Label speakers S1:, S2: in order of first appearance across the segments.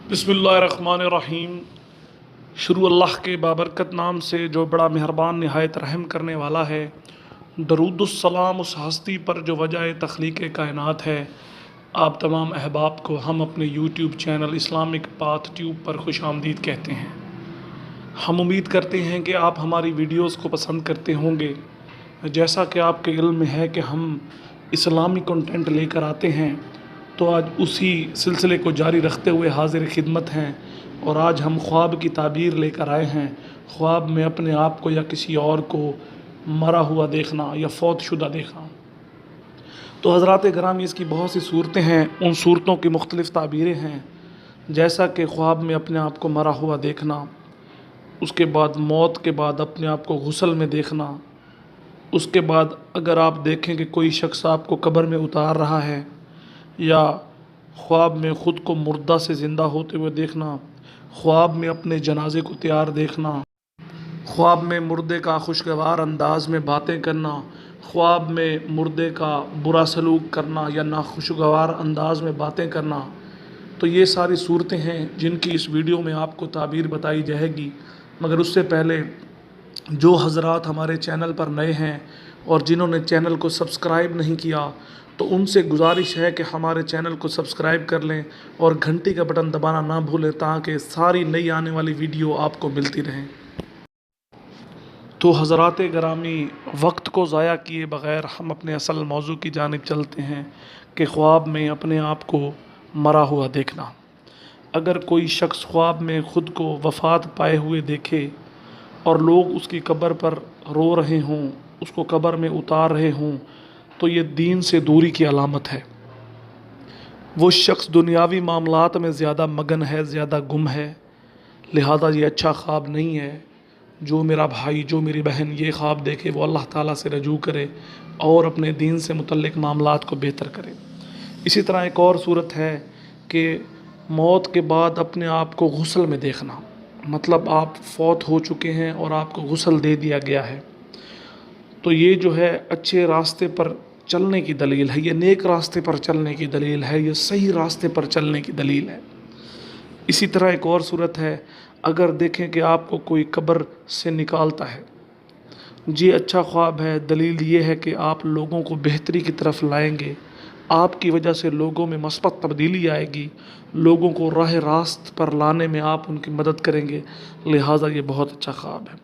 S1: बिस्मिल्लाहिर्रहमानिर्रहीम। शुरू अल्लाह के बाबरकत नाम से जो बड़ा मेहरबान निहायत रहम करने वाला है। दरूदुस्सलाम उस हस्ती पर जो वजह तख्लीक़ कायनात है। आप तमाम अहबाब को हम अपने YouTube channel Islamic path tube पर खुशामदीद कहते हैं। हम उम्मीद करते हैं कि आप हमारी वीडियोज़ को पसंद करते होंगे। जैसा कि आपके इल्म में है कि हम इस्लामी कंटेंट लेकर आते हैं, तो आज उसी सिलसिले को जारी रखते हुए हाजिर खिदमत हैं। और आज हम ख्वाब की ताबीर लेकर आए हैं। ख्वाब में अपने आप को या किसी और को मरा हुआ देखना या फौत शुदा देखना। तो हज़रात गिरामी, इसकी बहुत सी सूरतें हैं। उन सूरतों की मुख्तलिफ़ ताबीरें हैं। जैसा कि ख्वाब में अपने आप को मरा हुआ देखना, उसके बाद मौत के बाद अपने आप को गुस्ल में देखना, उसके बाद अगर आप देखें कि कोई शख्स आपको कब्र में उतार रहा है, या ख्वाब में ख़ुद को मुर्दा से ज़िंदा होते हुए देखना, ख्वाब में अपने जनाजे को तैयार देखना, ख्वाब में मुर्दे का खुशगवार अंदाज में बातें करना, ख्वाब में मुर्दे का बुरा सलूक करना या नाखुशगवार अंदाज में बातें करना। तो ये सारी सूरतें हैं जिनकी इस वीडियो में आपको ताबीर बताई जाएगी। मगर उससे पहले जो हज़रात हमारे चैनल पर नए हैं और जिन्होंने चैनल को सब्सक्राइब नहीं किया, तो उनसे गुजारिश है कि हमारे चैनल को सब्सक्राइब कर लें और घंटी का बटन दबाना ना भूलें, ताकि सारी नई आने वाली वीडियो आपको मिलती रहें। तो हज़रात गिरामी, वक्त को ज़ाया किए बग़ैर हम अपने असल मौजू की जानिब चलते हैं कि ख्वाब में अपने आप को मरा हुआ देखना। अगर कोई शख्स ख्वाब में ख़ुद को वफ़ात पाए हुए देखे और लोग उसकी कब्र पर रो रहे हों, उसको कब्र में उतार रहे हों, तो ये दीन से दूरी की अलामत है। वो शख्स दुनियावी मामलात में ज़्यादा मगन है, ज़्यादा गुम है, लिहाजा ये अच्छा ख्वाब नहीं है। जो मेरा भाई, जो मेरी बहन ये ख्वाब देखे, वो अल्लाह ताला से रजू करे और अपने दीन से मुतल्लिक़ मामलात को बेहतर करे। इसी तरह एक और सूरत है कि मौत के बाद अपने आप को गुस्ल में देखना। मतलब आप फौत हो चुके हैं और आपको गुस्ल दे दिया गया है, तो ये जो है अच्छे रास्ते पर चलने की दलील है, ये नेक रास्ते पर चलने की दलील है, ये सही रास्ते पर चलने की दलील है। इसी तरह एक और सूरत है, अगर देखें कि आपको कोई कब्र से निकालता है, ये अच्छा ख्वाब है। दलील ये है कि आप लोगों को बेहतरी की तरफ लाएंगे, आपकी वजह से लोगों में मस्बत तब्दीली आएगी, लोगों को राह रास्त पर लाने में आप उनकी मदद करेंगे, लिहाजा ये बहुत अच्छा ख्वाब है।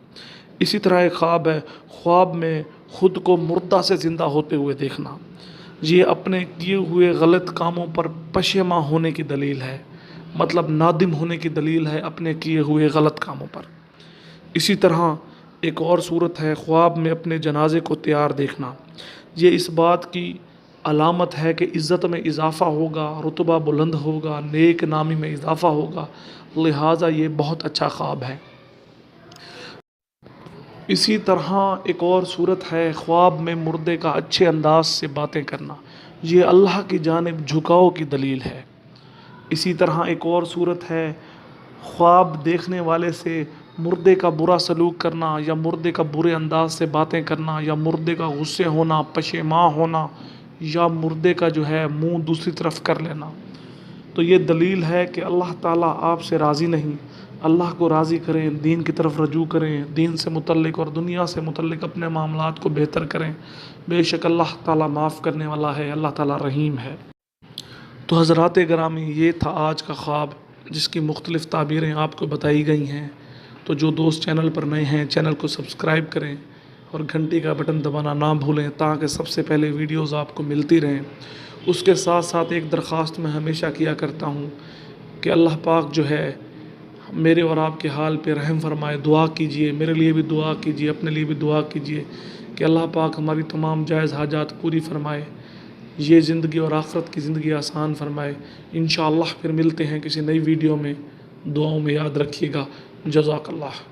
S1: इसी तरह एक ख्वाब है, ख्वाब में ख़ुद को मुर्दा से ज़िंदा होते हुए देखना। ये अपने किए हुए गलत कामों पर पशेमा होने की दलील है, मतलब नादिम होने की दलील है अपने किए हुए गलत कामों पर। इसी तरह एक और सूरत है, ख्वाब में अपने जनाजे को तैयार देखना। ये इस बात की अलामत है कि इज़्ज़त में इजाफ़ा होगा, रुतबा बुलंद होगा, नेक नामी में इजाफ़ा होगा, लिहाजा ये बहुत अच्छा ख्वाब है। इसी तरह एक और सूरत है, ख्वाब में मुर्दे का अच्छे अंदाज से बातें करना। ये अल्लाह की जानिब झुकाव की दलील है। इसी तरह एक और सूरत है, ख्वाब देखने वाले से मुर्दे का बुरा सलूक करना, या मुर्दे का बुरे अंदाज से बातें करना, या मुर्दे का गुस्से होना, पशेमा होना, या मुर्दे का जो है मुंह दूसरी तरफ कर लेना। तो ये दलील है कि अल्लाह ताला आपसे राज़ी नहीं। अल्लाह को राज़ी करें, दीन की तरफ रजू करें, दीन से मुतल्लिक़ और दुनिया से मुतल्लिक़ अपने मामलात को बेहतर करें। बेशक अल्लाह ताला माफ़ करने वाला है, अल्लाह ताला रहीम है। तो हज़रात गिरामी, ये था आज का ख्वाब, जिसकी मुख्तलिफ़ ताबीरें आपको बताई गई हैं। तो जो दोस्त चैनल पर नए हैं, चैनल को सब्सक्राइब करें और घंटी का बटन दबाना ना भूलें, ताकि सबसे पहले वीडियोज़ आपको मिलती रहें। उसके साथ साथ एक दरख्वास्त मैं हमेशा किया करता हूँ कि अल्लाह पाक जो है मेरे और आपके हाल पे रहम फरमाए। दुआ कीजिए, मेरे लिए भी दुआ कीजिए, अपने लिए भी दुआ कीजिए कि अल्लाह पाक हमारी तमाम जायज़ हाजात पूरी फरमाए, ये ज़िंदगी और आखिरत की ज़िंदगी आसान फरमाए। इंशाअल्लाह फिर मिलते हैं किसी नई वीडियो में। दुआओं में याद रखिएगा। जज़ाकल्लाह।